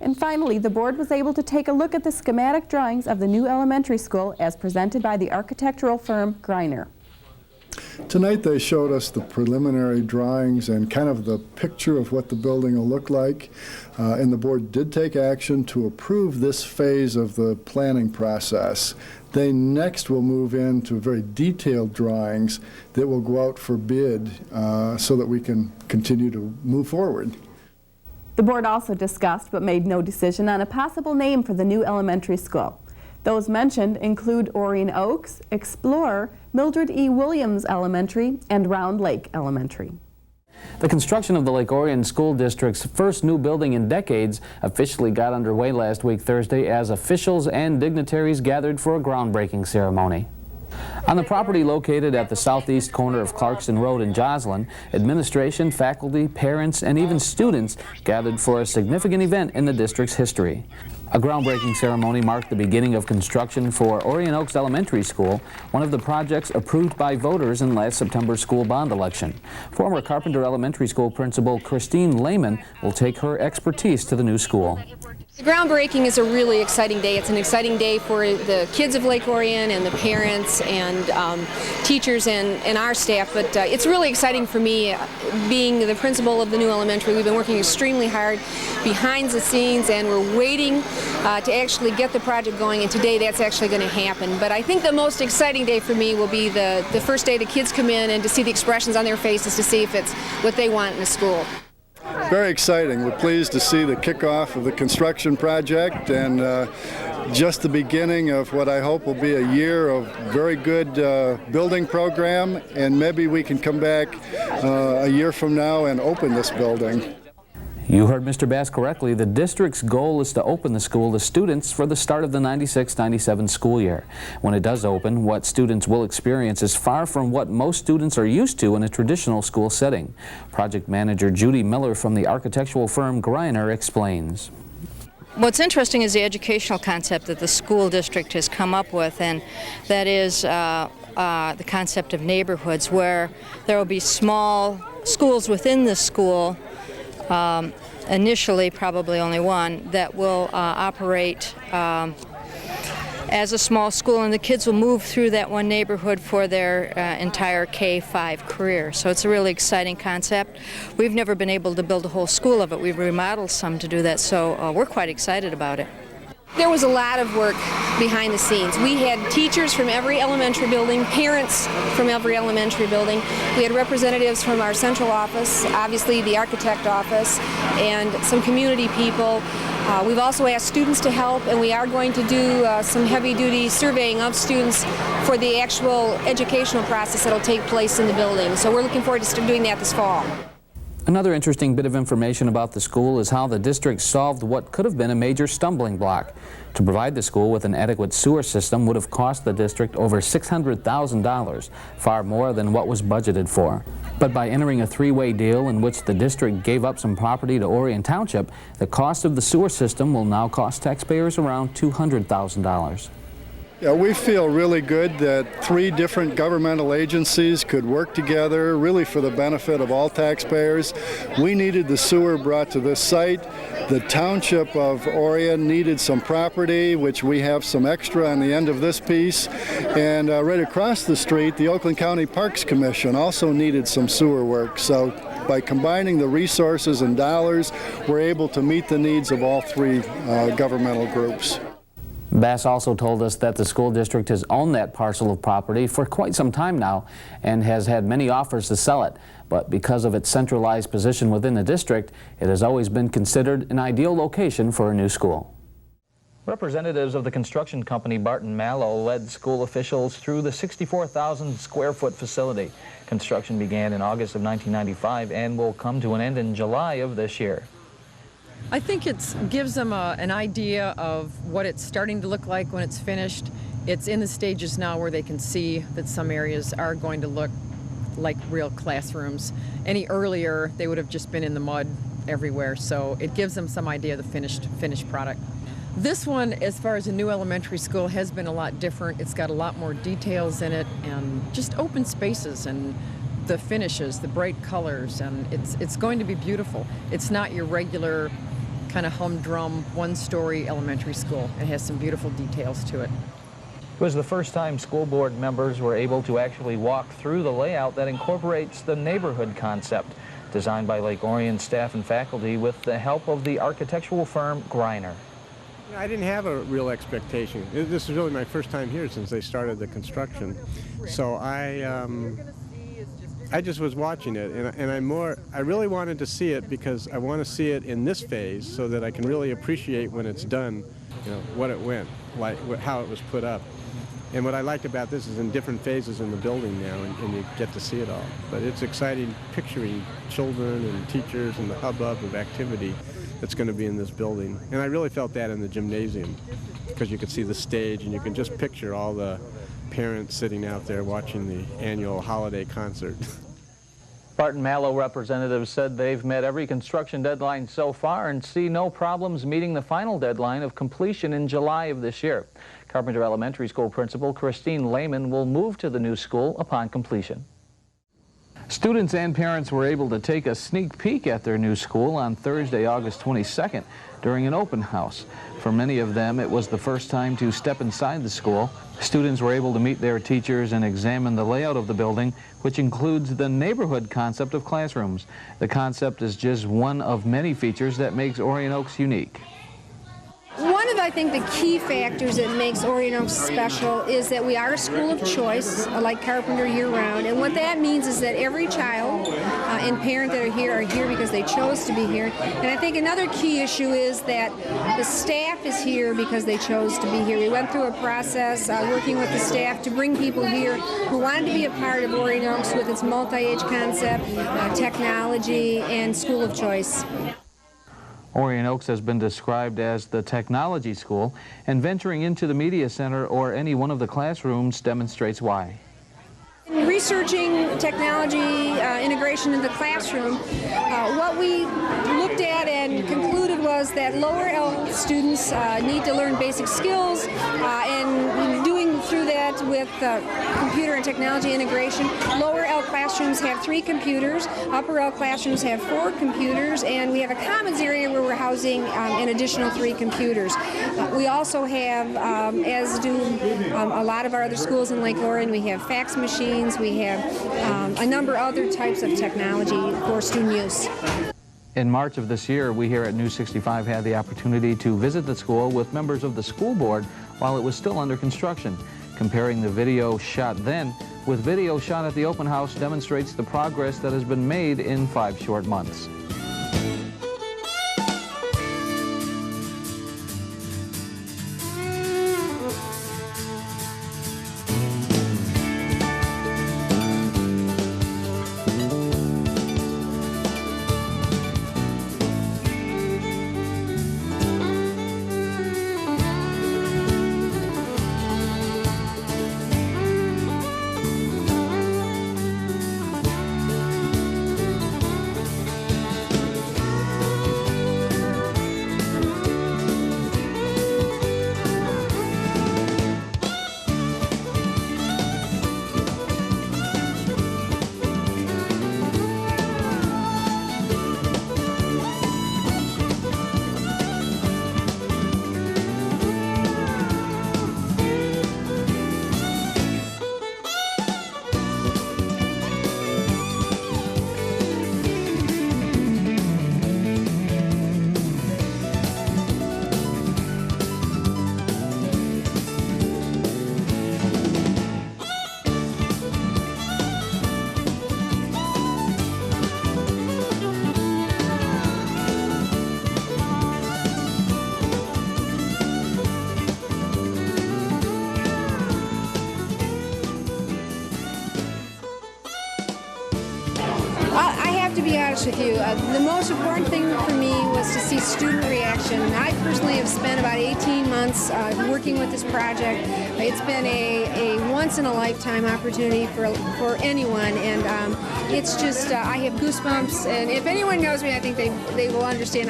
And finally, the board was able to take a look at the schematic drawings of the new elementary school as presented by the architectural firm Greiner. Tonight they showed us the preliminary drawings and kind of the picture of what the building will look like. And the board did take action to approve this phase of the planning process. They next will move into very detailed drawings that will go out for bid so that we can continue to move forward. The board also discussed but made no decision on a possible name for the new elementary school. Those mentioned include Orion Oaks, Explorer, Mildred E. Williams Elementary, and Round Lake Elementary. The construction of the Lake Orion School District's first new building in decades officially got underway last week Thursday as officials and dignitaries gathered for a groundbreaking ceremony. On the property located at the southeast corner of Clarkson Road in Joslin, administration, faculty, parents, and even students gathered for a significant event in the district's history. A groundbreaking ceremony marked the beginning of construction for Orion Oaks Elementary School, one of the projects approved by voters in last September's school bond election. Former Carpenter Elementary School principal Christine Lehman will take her expertise to the new school. The groundbreaking is a really exciting day. It's an exciting day for the kids of Lake Orion and the parents and teachers and our staff, but it's really exciting for me being the principal of the new elementary. We've been working extremely hard behind the scenes and we're waiting to actually get the project going, and today that's actually going to happen. But I think the most exciting day for me will be the first day the kids come in and to see the expressions on their faces to see if it's what they want in a school. Very exciting. We're pleased to see the kickoff of the construction project and just the beginning of what I hope will be a year of very good building program, and maybe we can come back a year from now and open this building. You heard Mr. Bass correctly. The district's goal is to open the school to students for the start of the 96-97 school year. When it does open, what students will experience is far from what most students are used to in a traditional school setting. Project manager Judy Miller from the architectural firm Greiner explains. What's interesting is the educational concept that the school district has come up with, and that is the concept of neighborhoods, where there will be small schools within the school, initially probably only one, that will operate as a small school, and the kids will move through that one neighborhood for their entire K-5 career. So it's a really exciting concept. We've never been able to build a whole school of it. We've remodeled some to do that, so we're quite excited about it. There was a lot of work behind the scenes. We had teachers from every elementary building, parents from every elementary building. We had representatives from our central office, obviously the architect office, and some community people. We've also asked students to help, and we are going to do some heavy-duty surveying of students for the actual educational process that will take place in the building. So we're looking forward to doing that this fall. Another interesting bit of information about the school is how the district solved what could have been a major stumbling block. To provide the school with an adequate sewer system would have cost the district over $600,000, far more than what was budgeted for. But by entering a three-way deal in which the district gave up some property to Orion Township, the cost of the sewer system will now cost taxpayers around $200,000. Yeah, we feel really good that 3 different governmental agencies could work together really for the benefit of all taxpayers. We needed the sewer brought to this site. The Township of Orion needed some property, which we have some extra on the end of this piece. And right across the street, the Oakland County Parks Commission also needed some sewer work. So by combining the resources and dollars, we're able to meet the needs of all 3 governmental groups. Bass also told us that the school district has owned that parcel of property for quite some time now and has had many offers to sell it. But because of its centralized position within the district, it has always been considered an ideal location for a new school. Representatives of the construction company Barton Mallow led school officials through the 64,000 square foot facility. Construction began in August of 1995 and will come to an end in July of this year. I think it gives them an idea of what it's starting to look like when it's finished. It's in the stages now where they can see that some areas are going to look like real classrooms. Any earlier, they would have just been in the mud everywhere, so it gives them some idea of the finished product. This one, as far as a new elementary school, has been a lot different. It's got a lot more details in it and just open spaces and the finishes, the bright colors, and it's going to be beautiful. It's not your regular kind of humdrum one-story elementary school. It has some beautiful details to it. It was the first time school board members were able to actually walk through the layout that incorporates the neighborhood concept, designed by Lake Orion staff and faculty with the help of the architectural firm Greiner. I didn't have a real expectation. This is really my first time here since they started the construction. So I just was watching it, and I really wanted to see it because I want to see it in this phase so that I can really appreciate when it's done, what it went, like how it was put up. And what I liked about this is in different phases in the building now, and you get to see it all. But it's exciting picturing children and teachers and the hubbub of activity that's going to be in this building. And I really felt that in the gymnasium, because you could see the stage and you can just picture all the parents sitting out there watching the annual holiday concert. Barton Mallow representatives said they've met every construction deadline so far and see no problems meeting the final deadline of completion in July of this year. Carpenter Elementary School Principal Christine Lehman will move to the new school upon completion. Students and parents were able to take a sneak peek at their new school on Thursday, August 22nd, during an open house. For many of them, it was the first time to step inside the school. Students were able to meet their teachers and examine the layout of the building, which includes the neighborhood concept of classrooms. The concept is just one of many features that makes Orion Oaks unique. One of, I think, the key factors that makes Orion Oaks special is that we are a school of choice, like Carpenter year-round, and what that means is that every child and parent that are here because they chose to be here. And I think another key issue is that the staff is here because they chose to be here. We went through a process working with the staff to bring people here who wanted to be a part of Orion Oaks with its multi-age concept, technology, and school of choice. Orion Oaks has been described as the technology school, and venturing into the media center or any one of the classrooms demonstrates why. In researching technology integration in the classroom, what we looked at and concluded was that lower L students need to learn basic skills, and doing through that with computer and technology integration. Lower L classrooms have 3 computers, upper L classrooms have 4 computers, and we have a commons area where we're housing an additional 3 computers. We also have, as do a lot of our other schools in Lake Orion, we have fax machines, we have a number of other types of technology for student use. In March of this year, we here at News 65 had the opportunity to visit the school with members of the school board while it was still under construction. Comparing the video shot then with video shot at the open house demonstrates the progress that has been made in 5 short months. To be honest with you, the most important thing for me was to see student reaction. I personally have spent about 18 months working with this project. It's been a once-in-a-lifetime opportunity for anyone, and it's just, I have goosebumps, and if anyone knows me, I think they will understand.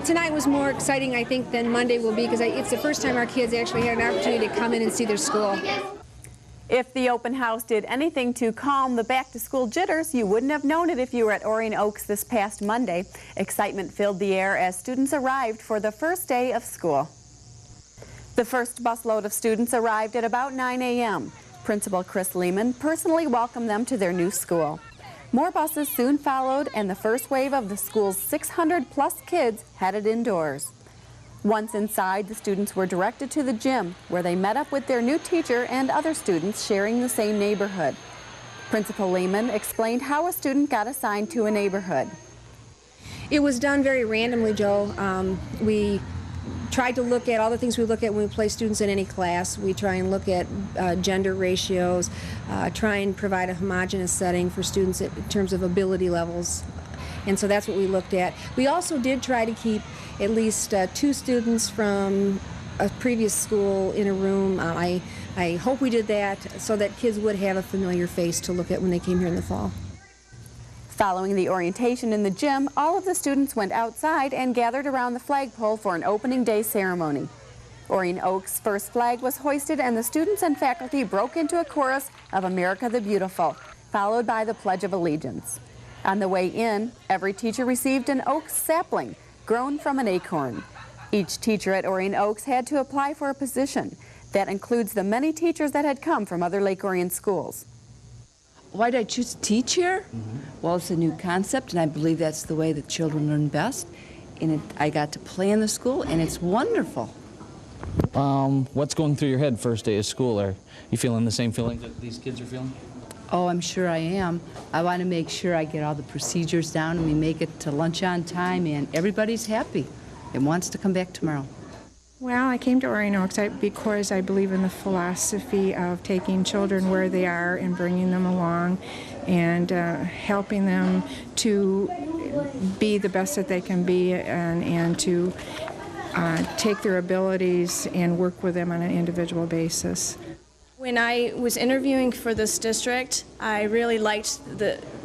Tonight was more exciting, I think, than Monday will be, because it's the first time our kids actually had an opportunity to come in and see their school. If the open house did anything to calm the back-to-school jitters, you wouldn't have known it if you were at Orion Oaks this past Monday. Excitement filled the air as students arrived for the first day of school. The first busload of students arrived at about 9 a.m. Principal Chris Lehman personally welcomed them to their new school. More buses soon followed, and the first wave of the school's 600-plus kids headed indoors. Once inside, the students were directed to the gym, where they met up with their new teacher and other students sharing the same neighborhood. Principal Lehman explained how a student got assigned to a neighborhood. It was done very randomly, Joe. We tried to look at all the things we look at when we place students in any class. We try and look at gender ratios, try and provide a homogeneous setting for students in terms of ability levels. And so that's what we looked at. We also did try to keep at least 2 students from a previous school in a room. I hope we did that so that kids would have a familiar face to look at when they came here in the fall. Following the orientation in the gym, all of the students went outside and gathered around the flagpole for an opening day ceremony. Orion Oaks' first flag was hoisted, and the students and faculty broke into a chorus of America the Beautiful, followed by the Pledge of Allegiance. On the way in, every teacher received an oak sapling grown from an acorn. Each teacher at Orion Oaks had to apply for a position. That includes the many teachers that had come from other Lake Orion schools. Why did I choose to teach here? Well, it's a new concept, and I believe that's the way that children learn best. And I got to play in the school, and it's wonderful. What's going through your head first day of school? Are you feeling the same feeling that these kids are feeling? Oh, I'm sure I am. I want to make sure I get all the procedures down and we make it to lunch on time, and everybody's happy and wants to come back tomorrow. Well, I came to Orion Oaks because I believe in the philosophy of taking children where they are and bringing them along and helping them to be the best that they can be and to take their abilities and work with them on an individual basis. When I was interviewing for this district, I really liked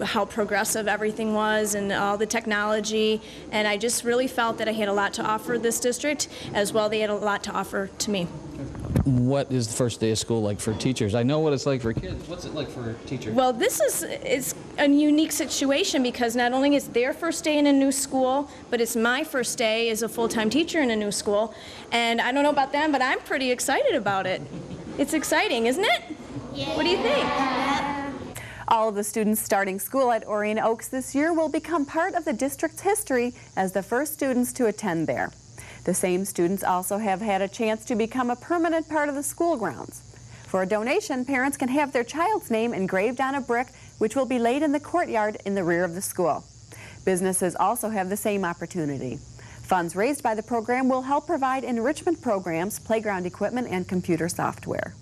how progressive everything was and all the technology, and I just really felt that I had a lot to offer this district, as well they had a lot to offer to me. What is the first day of school like for teachers? I know what it's like for kids. What's it like for teachers? Well, this is a unique situation because not only is their first day in a new school, but it's my first day as a full-time teacher in a new school, and I don't know about them, but I'm pretty excited about it. It's exciting, isn't it? Yeah. What do you think? All of the students starting school at Orion Oaks this year will become part of the district's history as the first students to attend there. The same students also have had a chance to become a permanent part of the school grounds. For a donation, parents can have their child's name engraved on a brick, which will be laid in the courtyard in the rear of the school. Businesses also have the same opportunity. Funds raised by the program will help provide enrichment programs, playground equipment, and computer software.